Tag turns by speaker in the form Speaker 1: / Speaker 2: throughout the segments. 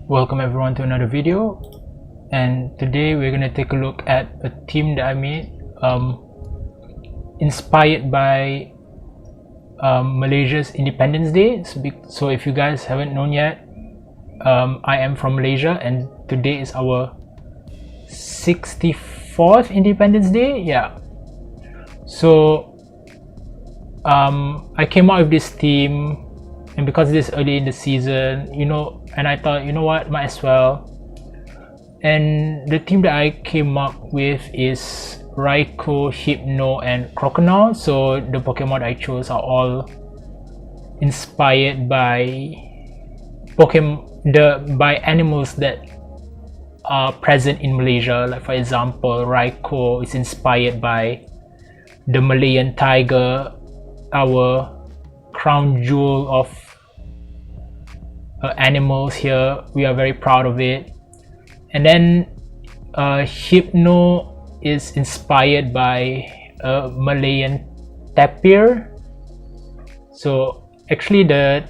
Speaker 1: Welcome everyone to another video, and today we're gonna take a look at a theme that I made inspired by Malaysia's Independence Day. So if you guys haven't known yet, I am from Malaysia and today is our 64th Independence Day. Yeah, so I came out with this theme, and because this is early in the season, and I thought, you know what, might as well. And the theme that I came up with is Raikou, Hypno, and Croconaw. So the Pokemon I chose are all inspired by by animals that are present in Malaysia. Like for example, Raikou is inspired by the Malayan tiger, our crown jewel of animals here. We are very proud of it. And then Hypno is inspired by Malayan tapir. So actually the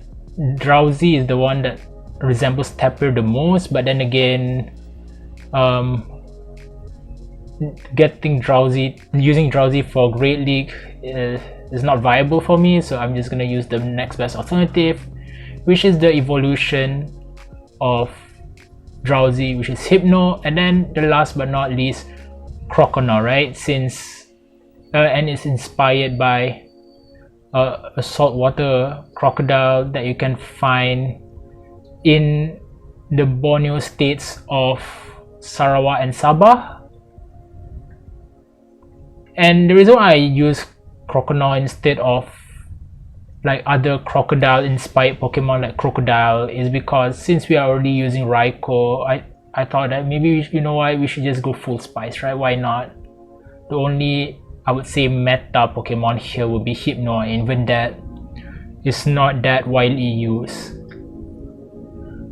Speaker 1: drowsy is the one that resembles tapir the most, but then again using drowsy for Great League is not viable for me, so I'm just gonna use the next best alternative, which is the evolution of drowsy, which is Hypno. And then the last but not least, Croconaw, right? Since and it's inspired by a saltwater crocodile that you can find in the Borneo states of Sarawak and Sabah. And the reason why I use Croconaw instead of like other crocodile inspired Pokemon like Crocodile is because since we are already using Raikou, I thought that maybe we should just go full spice, right? Why not? The only, I would say, meta Pokemon here would be Hypno, and even that is not that widely used.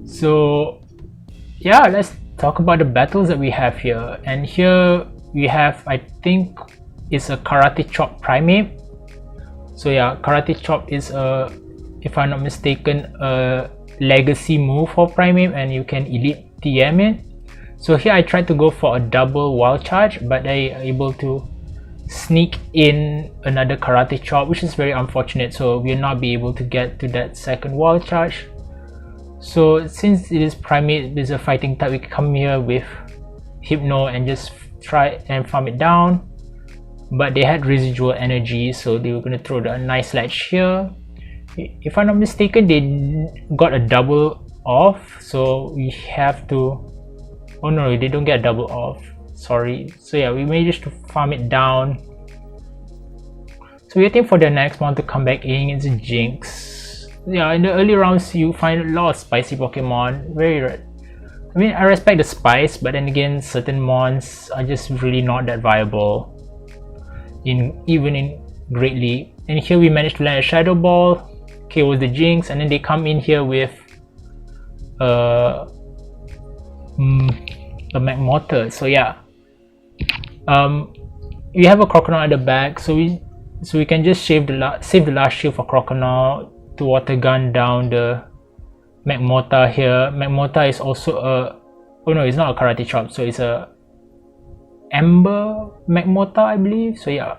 Speaker 1: So yeah, let's talk about the battles that we have here. And here we have, I think it's a Karate Chop Primate. So yeah, Karate Chop is if I'm not mistaken, a legacy move for Primate, and you can Elite TM it. So here I tried to go for a double wild charge, but I are able to sneak in another Karate Chop, which is very unfortunate. So we'll not be able to get to that second wild charge. So since it is Primate, there's a fighting type, we can come here with Hypno and just try and farm it down. But they had residual energy, so they were going to throw a nice sledge here. If I'm not mistaken, they got a double off, so we have to, oh no, they don't get a double off, sorry. So yeah, we managed to farm it down. So we're waiting for the next one to come back in. It's a Jinx. Yeah, in the early rounds you find a lot of spicy Pokemon, very rare. I mean, I respect the spice, but then again, certain mons are just really not that viable even in Great League. And here we managed to land a Shadow Ball, KO the Jinx, and then they come in here with a Magmortar. So yeah, we have a Croconaw at the back, so we can just save the last shield for Croconaw to water gun down the Magmortar here. Magmortar is also a, oh no, it's not a Karate Chop, so it's a Ember Magmortar, I believe. So yeah,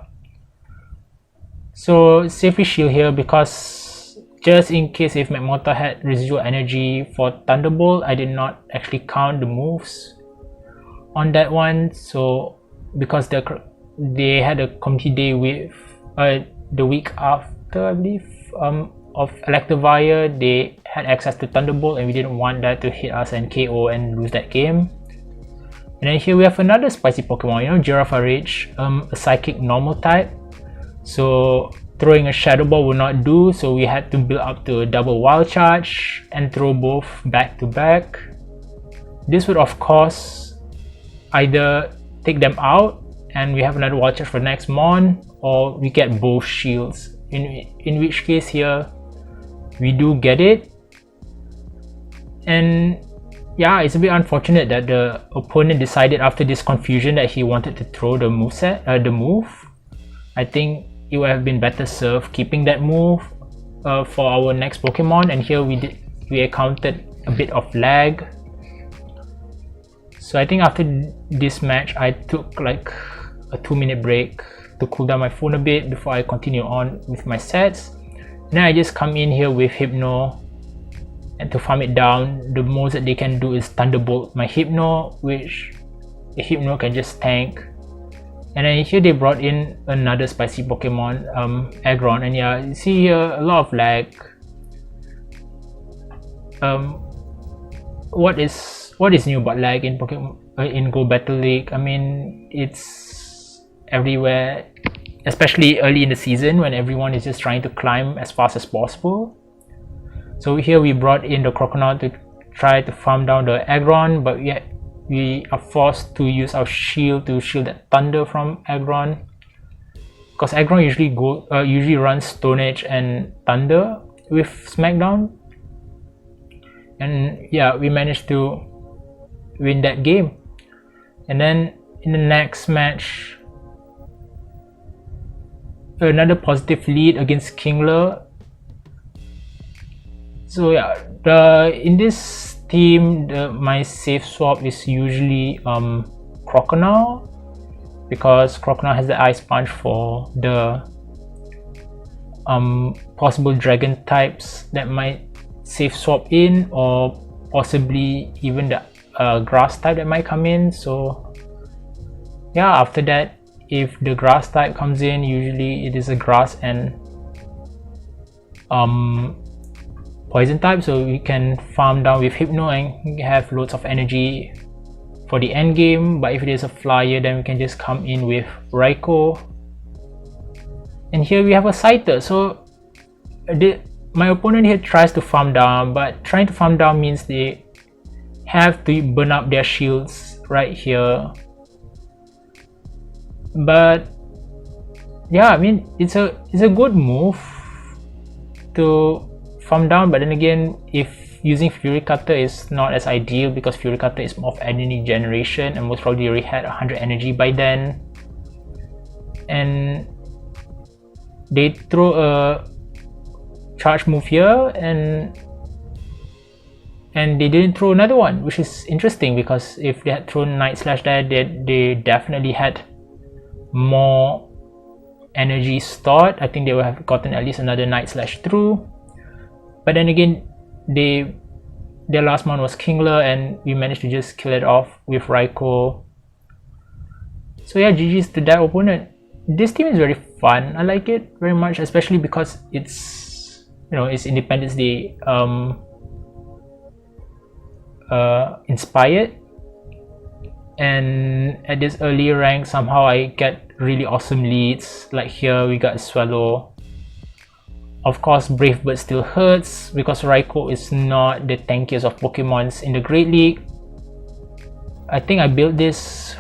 Speaker 1: so safely shield here, because just in case if Magmortar had residual energy for Thunderbolt, I did not actually count the moves on that one. So because they had a community day with the week after, I believe, of Electivire, they had access to Thunderbolt, and we didn't want that to hit us and KO and lose that game. And then here we have another spicy Pokemon, Girafarig, a psychic normal type. So throwing a Shadow Ball would not do, so we had to build up to a double wild charge and throw both back to back. This would of course either take them out and we have another wild charge for next mon, or we get both shields, in which case here we do get it. And yeah, it's a bit unfortunate that the opponent decided after this confusion that he wanted to throw the move. I think it would have been better served keeping that move for our next Pokemon. And here we encountered a bit of lag So I think after this match I took like a 2-minute break to cool down my phone a bit before I continue on with my sets. And then I just come in here with Hypno, and to farm it down, the most that they can do is Thunderbolt my Hypno, which the Hypno can just tank. And then here they brought in another spicy Pokemon, Aggron, and yeah, you see here a lot of lag. What is new about lag in Pokemon in Go Battle League? I mean, it's everywhere, especially early in the season when everyone is just trying to climb as fast as possible. So here we brought in the Croconaw to try to farm down the Aggron, but yet we are forced to use our shield to shield that thunder from Aggron, because Aggron usually runs Stone Edge and Thunder with Smackdown. And yeah, we managed to win that game. And then in the next match, another positive lead against Kingler. So yeah, in this team, my safe swap is usually Croconaw, because Croconaw has the Ice Punch for the possible dragon types that might safe swap in, or possibly even the grass type that might come in. So yeah, after that, if the grass type comes in, usually it is a grass and poison type, so we can farm down with Hypno and have loads of energy for the end game. But if it is a flyer, then we can just come in with Raikou. And here we have a Scyther. So my opponent here tries to farm down, but trying to farm down means they have to burn up their shields right here. But yeah, I mean, it's a good move to farm down, but then again, if using Fury Cutter is not as ideal, because Fury Cutter is more of energy generation and most probably already had 100 energy by then. And they throw a charge move here, and they didn't throw another one, which is interesting, because if they had thrown Night Slash there, they definitely had more energy stored. I think they would have gotten at least another Night Slash through. But then again, their last one was Kingler, and we managed to just kill it off with Raikou. So yeah, GG's to that opponent. This team is very fun. I like it very much, especially because it's, you know, it's Independence Day inspired. And at this early rank, somehow I get really awesome leads. Like here we got Swallow. Of course, Brave Bird still hurts because Raikou is not the tankiest of Pokemons in the Great League. I think I built this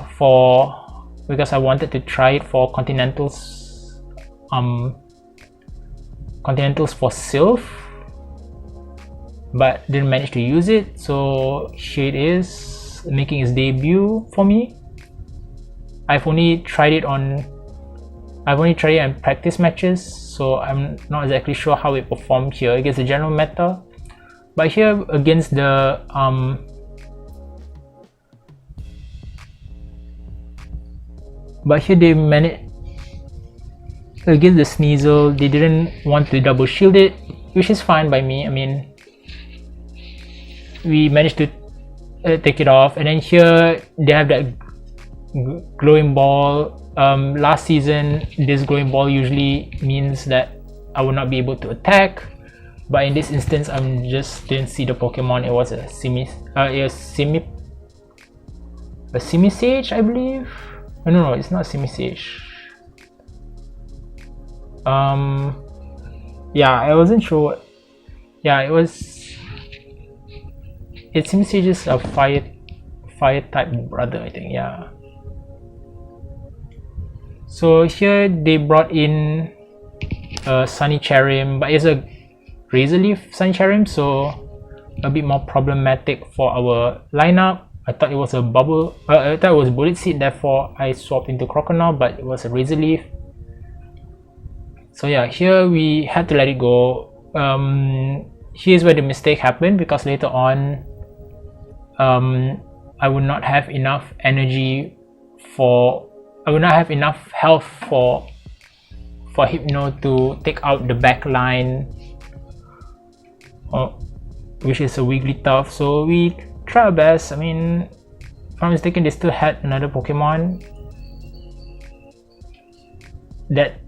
Speaker 1: because I wanted to try it for Continentals. Continentals for Sylph, but didn't manage to use it. So here it is, making its debut for me. I've only tried it in practice matches, so I'm not exactly sure how it performed here against the general meta. But here against the they managed against the Sneasel. They didn't want to double shield it, which is fine by me. I mean, we managed to take it off. And then here they have that glowing ball. Last season, this glowing ball usually means that I will not be able to attack, but in this instance, I'm just didn't see the Pokemon. It was a Simisage, I believe. No, it's not Simisage. Yeah, I wasn't sure. Yeah, it's Simisage is a fire type brother, I think. Yeah. So here they brought in Sunny Cherrim, but it's a Razor Leaf Sunny Cherrim, so a bit more problematic for our lineup. I thought it was a bubble. I thought it was Bullet Seed, therefore I swapped into Croconaw, but it was a Razor Leaf. So yeah, here we had to let it go. Here's where the mistake happened, because later on, I would not have enough energy for, I would not have enough health for Hypno to take out the back line, which is a Wigglytuff. So we try our best. I mean, if I'm mistaken, they still had another Pokemon that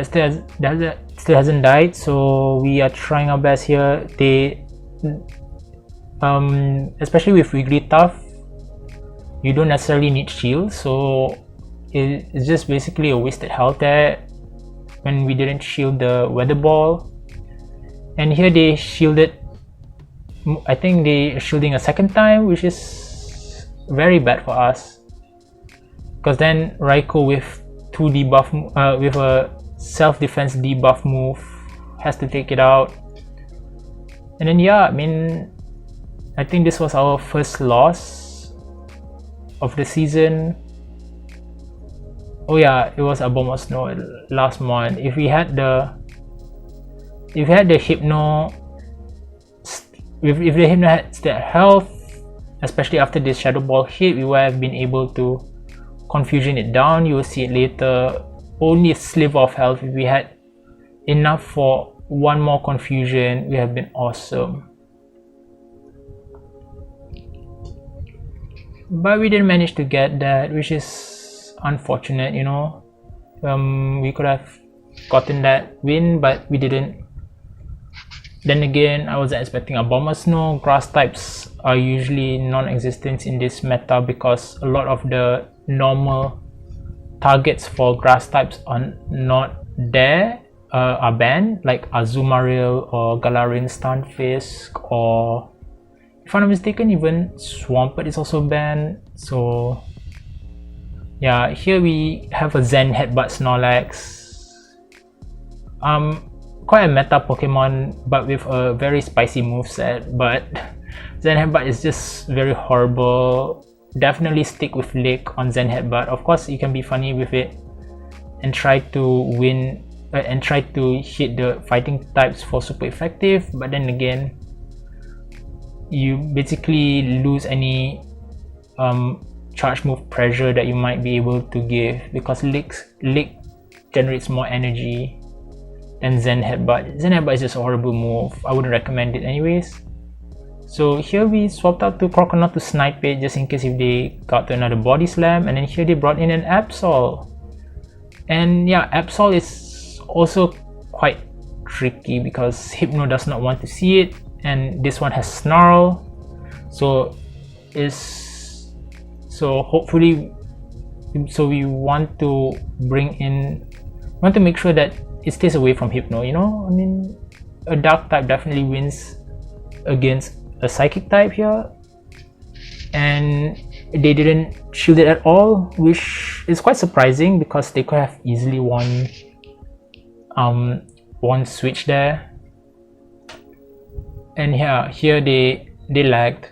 Speaker 1: still hasn't died, so we are trying our best here. They especially with Wigglytuff, you don't necessarily need shield, so it's just basically a wasted health there when we didn't shield the weather ball. And here they shielded, I think they are shielding a second time, which is very bad for us, because then Raikou with with a self-defense debuff move has to take it out. And then yeah, I mean, I think this was our first loss of the season. Oh yeah, it was Abomasnow last month. If we had the Hypno, if the Hypno had still health, especially after this Shadow Ball hit, we would have been able to confusion it down. You will see it later. Only a sliver of health. If we had enough for one more confusion, we have been awesome. But we didn't manage to get that, which is unfortunate, you know. We could have gotten that win, but we didn't. Then again, I wasn't expecting Abomasnow. Grass types are usually non-existent in this meta because a lot of the normal targets for grass types are not there, are banned, like Azumarill or Galarian Stunfisk, or if I'm not mistaken, even Swampert is also banned. So yeah, here we have a Zen Headbutt Snorlax. Quite a meta Pokemon, but with a very spicy moveset. But Zen Headbutt is just very horrible. Definitely stick with Lick on Zen Headbutt. Of course, you can be funny with it and try to win and try to hit the fighting types for super effective, but then again, you basically lose any charge move pressure that you might be able to give, because Lick generates more energy than Zen Headbutt. Zen Headbutt is just a horrible move. I wouldn't recommend it anyways. So here we swapped out to Croconaw to snipe it just in case if they got to another body slam, and then here they brought in an Absol. And yeah, Absol is also quite tricky because Hypno does not want to see it, and this one has Snarl, so hopefully, so we want to make sure that it stays away from Hypno, you know. I mean, a dark type definitely wins against a psychic type here, and they didn't shield it at all, which is quite surprising because they could have easily won one switch there. And yeah, here they lagged.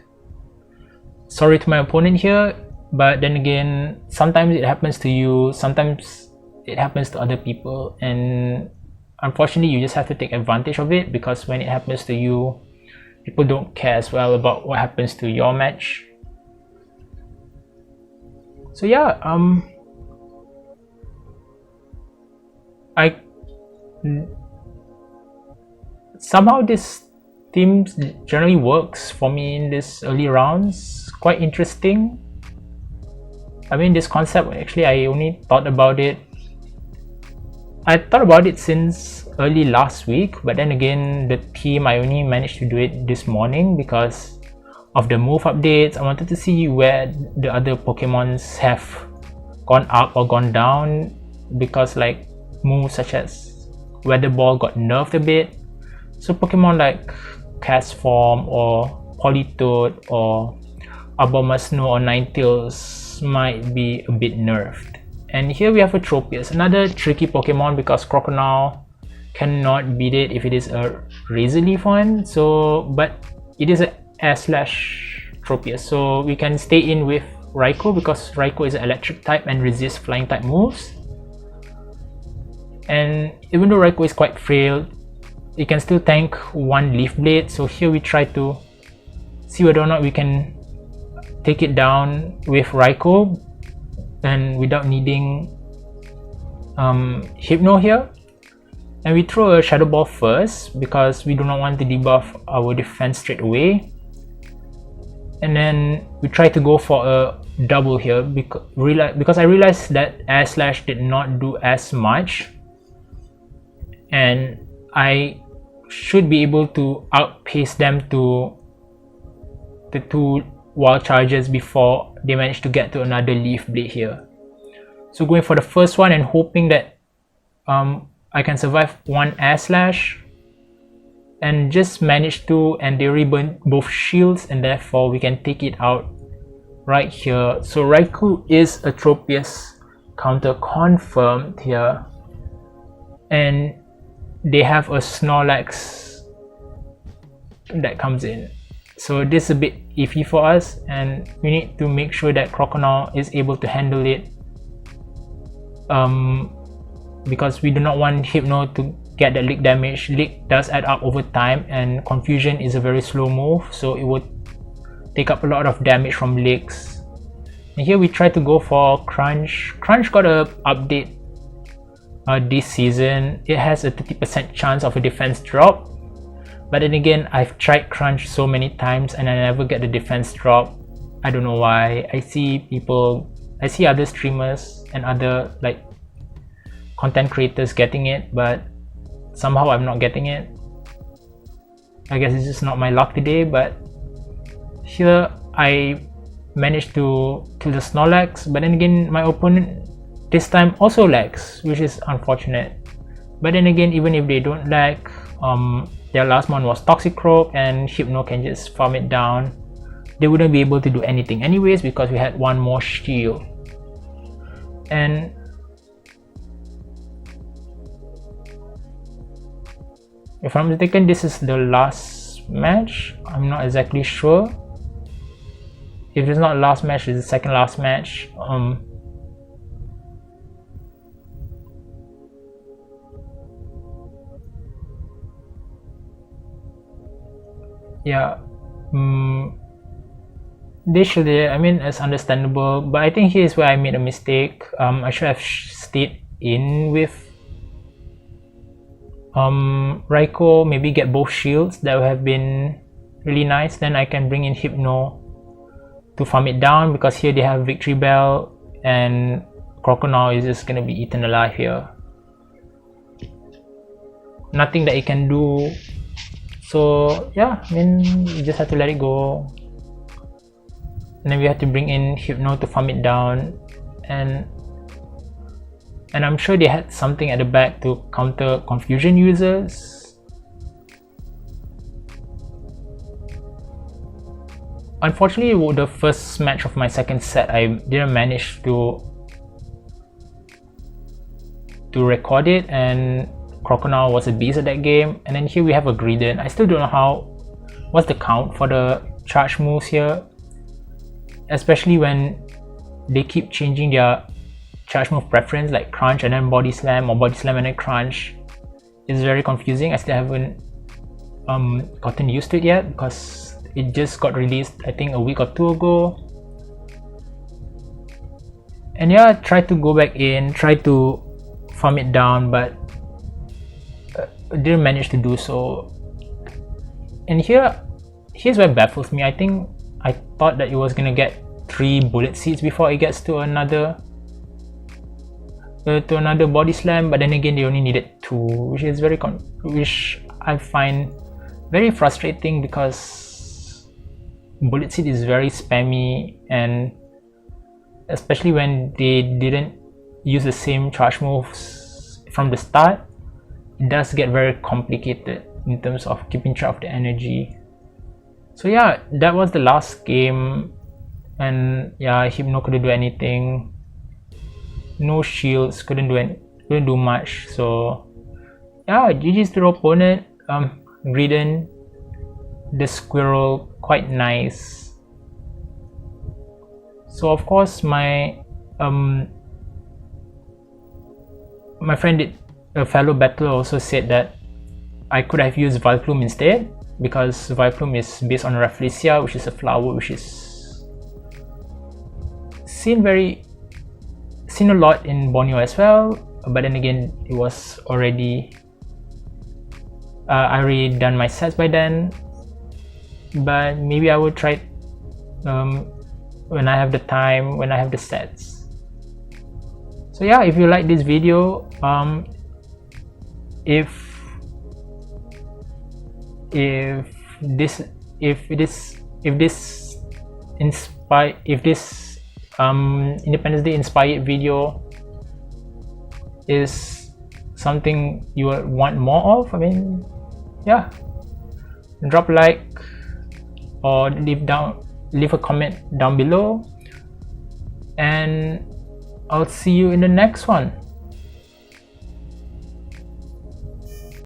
Speaker 1: Sorry to my opponent here, but then again, sometimes it happens to you, sometimes it happens to other people, and unfortunately you just have to take advantage of it, because when it happens to you, people don't care as well about what happens to your match. So yeah, somehow this team generally works for me in this early rounds. Quite interesting. I mean, this concept, actually I only thought about it, I thought about it since early last week, but then again, the team, I only managed to do it this morning because of the move updates. I wanted to see where the other Pokemons have gone up or gone down, because like moves such as Weather Ball got nerfed a bit, so Pokemon like Castform or Politoed or Abomasnow or Ninetales might be a bit nerfed. And here we have a Tropius, another tricky Pokemon because Croconaw cannot beat it if it is a Razor Leaf one. So, but it is a S/Tropius, so we can stay in with Raikou because Raikou is an electric type and resists flying type moves. And even though Raikou is quite frail, it can still tank one Leaf Blade. So here we try to see whether or not we can take it down with Raikou and without needing Hypno here. And we throw a Shadow Ball first because we do not want to debuff our defense straight away. And then we try to go for a double here because I realized that Air Slash did not do as much, and I should be able to outpace them to the 2 wild charges before they manage to get to another Leaf Blade here. So going for the first one and hoping that I can survive 1 Air Slash, and just manage to, and they reburn both shields, and therefore we can take it out right here. So Raikou is a Tropius counter confirmed here, and they have a Snorlax that comes in. So this is a bit iffy for us, and we need to make sure that Croconaw is able to handle it, because we do not want Hypno to get that lick damage. Lick does add up over time, and Confusion is a very slow move, so it would take up a lot of damage from licks. And here we try to go for Crunch. Crunch got a update this season. It has a 30% chance of a defense drop, but then again, I've tried Crunch so many times and I never get the defense drop. I don't know why. I see other streamers and other like content creators getting it, but somehow I'm not getting it. I guess it's just not my luck today. But here I managed to kill the Snorlax, but then again my opponent this time also lags, which is unfortunate. But then again, even if they don't lag, their last one was Toxicroak and Hypno can just farm it down. They wouldn't be able to do anything anyways because we had 1 more shield. And if I'm mistaken, this is the last match. I'm not exactly sure. If it's not last match, it's the second last match. Yeah, they should. I mean, it's understandable, but I think here's where I made a mistake. I should have stayed in with Raikou, maybe get both shields. That would have been really nice. Then I can bring in Hypno to farm it down, because here they have Victory Bell and Croconaw is just gonna be eaten alive here. Nothing that it can do. So yeah, I mean, you just have to let it go. And then we have to bring in Hypno to farm it down, and I'm sure they had something at the back to counter Confusion users. Unfortunately, the first match of my second set, I didn't manage to record it, and Croconaw was a beast at that game. And then here we have a Greedent. I still don't know what's the count for the charge moves here, especially when they keep changing their charge move preference, like Crunch and then Body Slam, or Body Slam and then Crunch. It's very confusing. I still haven't gotten used to it yet, because it just got released I think a week or 2 ago. And yeah, I tried to go back in, try to farm it down, but didn't manage to do so. And here's where it baffles me. I think I thought that it was gonna get 3 bullet seeds before it gets to another Body Slam, but then again they only needed 2, which is which I find very frustrating, because bullet seed is very spammy, and especially when they didn't use the same charge moves from the start, it does get very complicated in terms of keeping track of the energy. So yeah, that was the last game, and yeah, Hypno couldn't do anything. No shields, couldn't do much. So yeah, GG's to the opponent. Greedent, the squirrel, quite nice. So of course my friend a fellow battler also said that I could have used Valplume instead, because Vileplume is based on Rafflesia, which is a flower which is seen a lot in Borneo as well, but then again it was already I already done my sets by then, but maybe I will try when I have the time, when I have the sets. So yeah, if you like this video, if this Independence Day inspired video is something you want more of, I mean, yeah, drop a like or leave a comment down below, and I'll see you in the next one.